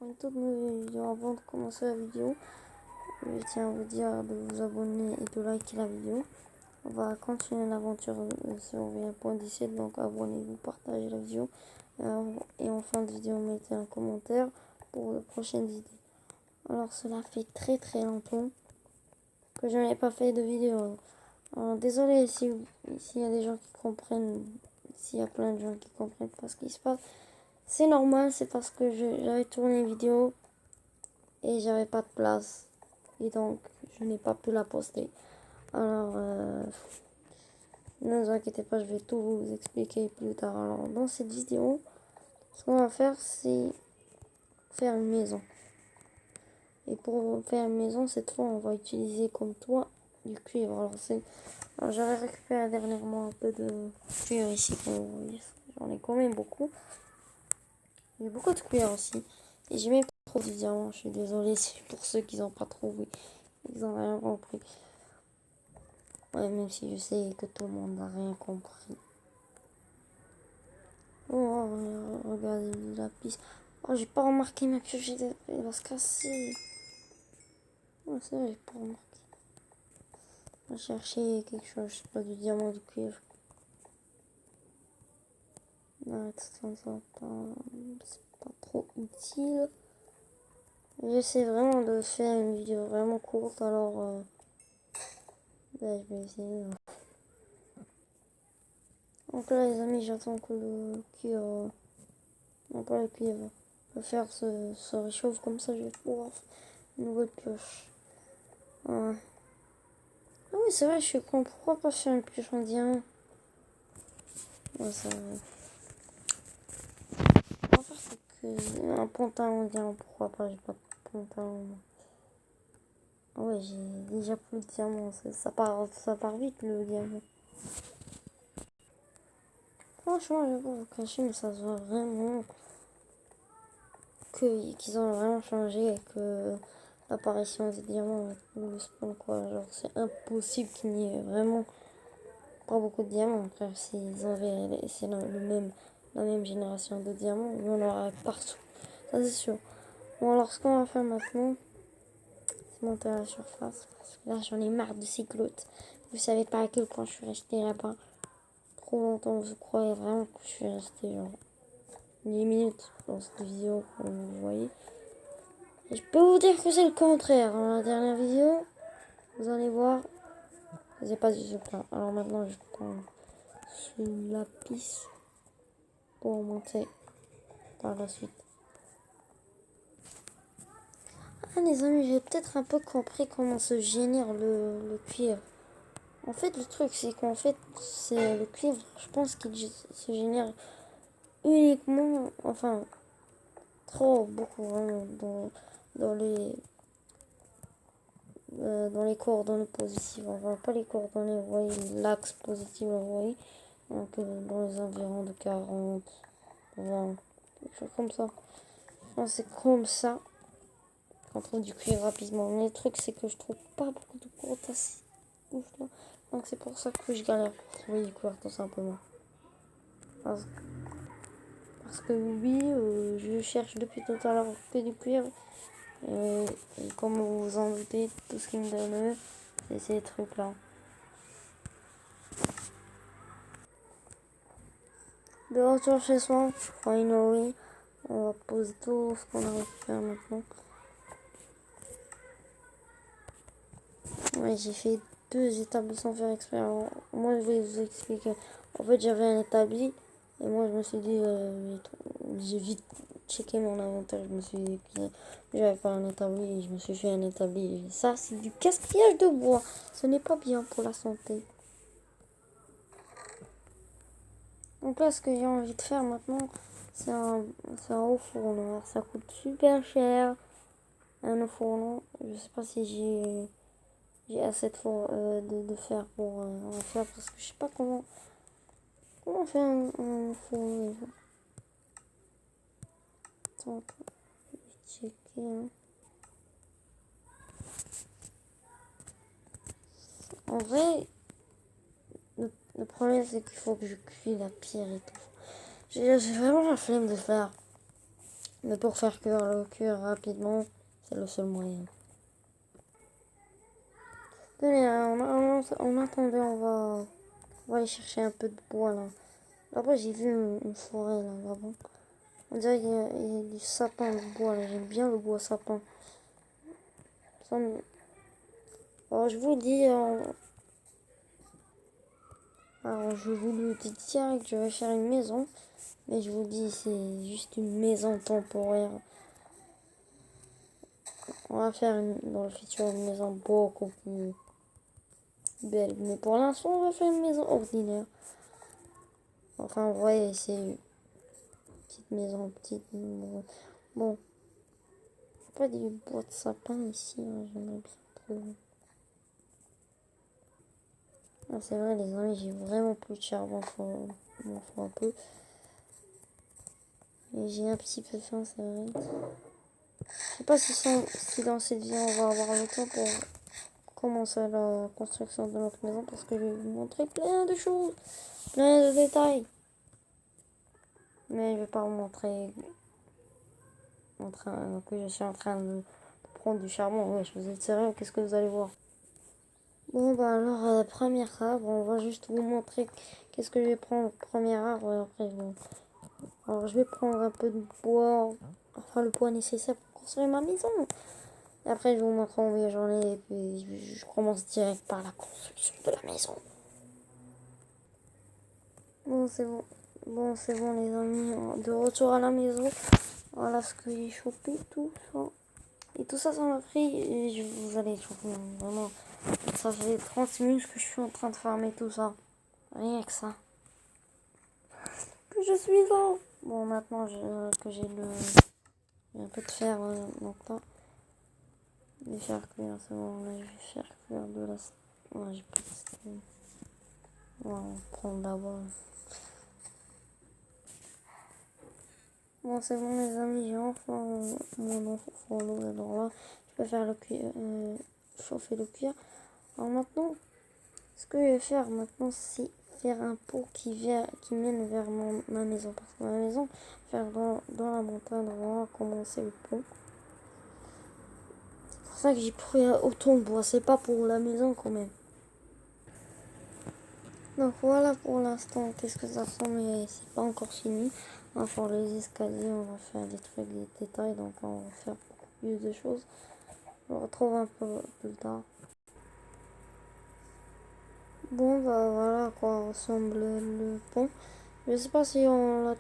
pour une toute nouvelle vidéo. Avant de commencer la vidéo, je tiens à vous dire de vous abonner et de liker la vidéo. On va continuer l'aventure sur V1.17, donc abonnez-vous, partagez la vidéo. Et en fin de vidéo, mettez un commentaire pour de prochaines idées. Alors cela fait très longtemps que je n'ai pas fait de vidéo. Alors, désolé s'il y a des gens qui comprennent, s'il y a plein de gens qui comprennent pas ce qui se passe. C'est normal, c'est parce que j'avais tourné une vidéo et j'avais pas de place. Et donc, je n'ai pas pu la poster. Alors, ne vous inquiétez pas, je vais tout vous expliquer plus tard. Alors, dans cette vidéo, ce qu'on va faire, c'est faire une maison. Et pour faire une maison, cette fois, on va utiliser comme toit du cuivre. Alors j'avais récupéré dernièrement un peu de cuivre ici, comme vous voyez. J'en ai quand même beaucoup. J'ai beaucoup de cuivre aussi. Et j'ai même pas trop de diamants. Je suis désolée pour ceux qui n'ont pas trouvé. Ils n'ont rien compris. Ouais, même si je sais que tout le monde n'a rien compris. Oh, regardez la piste. Oh, j'ai pas remarqué ma pioche. Elle va se casser. Oh, c'est vrai, j'ai pas remarqué. On va chercher quelque chose, je sais pas, du diamant, du cuivre. Non, c'est pas trop utile. J'essaie vraiment de faire une vidéo vraiment courte, alors ben, je vais essayer. Donc là les amis, j'attends que le cuivre, non pas le cuivre, le fer se réchauffe, comme ça je vais pouvoir faire une nouvelle pioche. Ouais. Ah oui, c'est vrai, je suis con, pourquoi pas faire une pioche en diamant? Ouais, ça on va faire que un pantalon en diamant, pourquoi pas, j'ai pas de pantalon. Ah ouais, j'ai déjà plus de diamants, ça part vite le diamant. Franchement, je vais pas vous cacher, mais ça se voit vraiment qu'ils ont vraiment changé et que l'apparition des diamants ou le spawn, quoi. Genre, c'est impossible qu'il n'y ait vraiment pas beaucoup de diamants. Frère, s'ils avaient laissé la même génération de diamants, il y en aurait partout. Ça, c'est sûr. Bon, alors, ce qu'on va faire maintenant, c'est monter à la surface. Parce que là, j'en ai marre de ces glottes. Vous savez pas à quel point je suis restée là-bas trop longtemps. Vous croyez vraiment que je suis restée genre 10 minutes dans cette vidéo, comme vous voyez. Et je peux vous dire que c'est le contraire. Dans la dernière vidéo, vous allez voir, j'ai pas du tout là. Alors maintenant, je prends ce lapis pour monter par la suite. Ah les amis, j'ai peut-être un peu compris comment se génère le cuivre. En fait, le truc, c'est qu'en fait, c'est le cuivre, je pense qu'il se génère uniquement, enfin, beaucoup vraiment, dans les dans les coordonnées positives. Enfin, pas les coordonnées, vous voyez, l'axe positif, vous voyez. Donc, dans les environs de 40, 20, quelque chose comme ça. Enfin, c'est comme ça qu'on trouve du cuivre rapidement. Mais le truc, c'est que je trouve pas beaucoup de potassium. Donc, c'est pour ça que je galère pour trouver du cuivre, tout simplement. Parce que oui, je cherche depuis tout à l'heure que du cuivre. Et comme vous vous en doutez, tout ce qui me donne, c'est ces trucs-là. De retour chez soi, finally, on va poser tout ce qu'on a à faire maintenant. Ouais, j'ai fait 2 établis sans faire exprès. Alors, moi, je vais vous expliquer. En fait, j'avais un établi et moi, je me suis dit, j'ai vite checké mon inventaire. Je me suis dit que j'avais pas un établi et je me suis fait un établi. Et ça, c'est du gaspillage de bois. Ce n'est pas bien pour la santé. Donc là, ce que j'ai envie de faire maintenant, c'est un haut fourneau. Ça coûte super cher. Un haut fourneau. Je sais pas si j'ai assez de fer pour en faire parce que je sais pas comment on fait un fourneau déjà. Attends, je vais checker. Hein. En vrai, le problème c'est qu'il faut que je cuise la pierre et tout. J'ai vraiment la flemme de faire Mais pour faire cuire rapidement, c'est le seul moyen. Tenez, en attendant, on va aller chercher un peu de bois là. Là-bas, j'ai vu une forêt là-bas. On dirait qu'il y a du sapin de bois là. J'aime bien le bois sapin. Alors, je vous dis, alors je vous le dis direct, je vais faire une maison. Mais je vous dis, c'est juste une maison temporaire. On va faire dans le futur une maison beaucoup plus belle. Mais pour l'instant, on va faire une maison ordinaire. Enfin, vous voyez, c'est une petite maison, petite. Bon, pas du bois de sapin ici, hein, j'aimerais bien trouver. Ah, c'est vrai, les amis, j'ai vraiment plus de charbon, m'en faut un peu. Et j'ai un petit peu faim, c'est vrai. Je sais pas si dans cette vie on va avoir le temps pour commencer la construction de notre maison parce que je vais vous montrer plein de choses, plein de détails. Mais je vais pas vous montrer que je suis en train de prendre du charbon. Ouais, je vous êtes sérieux, qu'est-ce que vous allez voir? Bon, bah alors, premier arbre, on va juste vous montrer qu'est-ce que je vais prendre. Premier arbre, et après, bon. Alors, je vais prendre un peu de bois, enfin le bois nécessaire pour construire ma maison. Et après, je vous montre combien j'en ai, et puis je commence direct par la construction de la maison. Bon, c'est bon. Bon, c'est bon, les amis. De retour à la maison. Voilà ce que j'ai chopé, tout ça. Et tout ça, ça m'a pris. Et vous allez choper, vraiment. Ça fait 30 minutes que je suis en train de farmer tout ça. Rien que ça. Que je suis là. Bon, maintenant que j'ai un peu de fer, donc là. Je vais faire cuire, c'est bon. Là, je vais faire cuire de la. Ouais, j'ai pas de steam. Ouais, on va prendre d'abord. Bon, c'est bon, les amis, j'ai enfin mon enfant au l'eau. Alors là, je peux faire chauffer le cuir. Alors maintenant, ce que je vais faire maintenant, c'est faire un pot qui mène vers ma maison. Parce que ma maison, faire dans la montagne, on va commencer le pont. C'est pour ça que j'ai pris autant de bois. C'est pas pour la maison quand même. Donc voilà pour l'instant, qu'est-ce que ça ressemble, mais c'est pas encore fini. On va faire les escaliers, on va faire des trucs, des détails, donc on va faire beaucoup plus de choses. On retrouve un peu plus tard. Bon, bah voilà à quoi ressemble le pont. Je sais pas si on l'a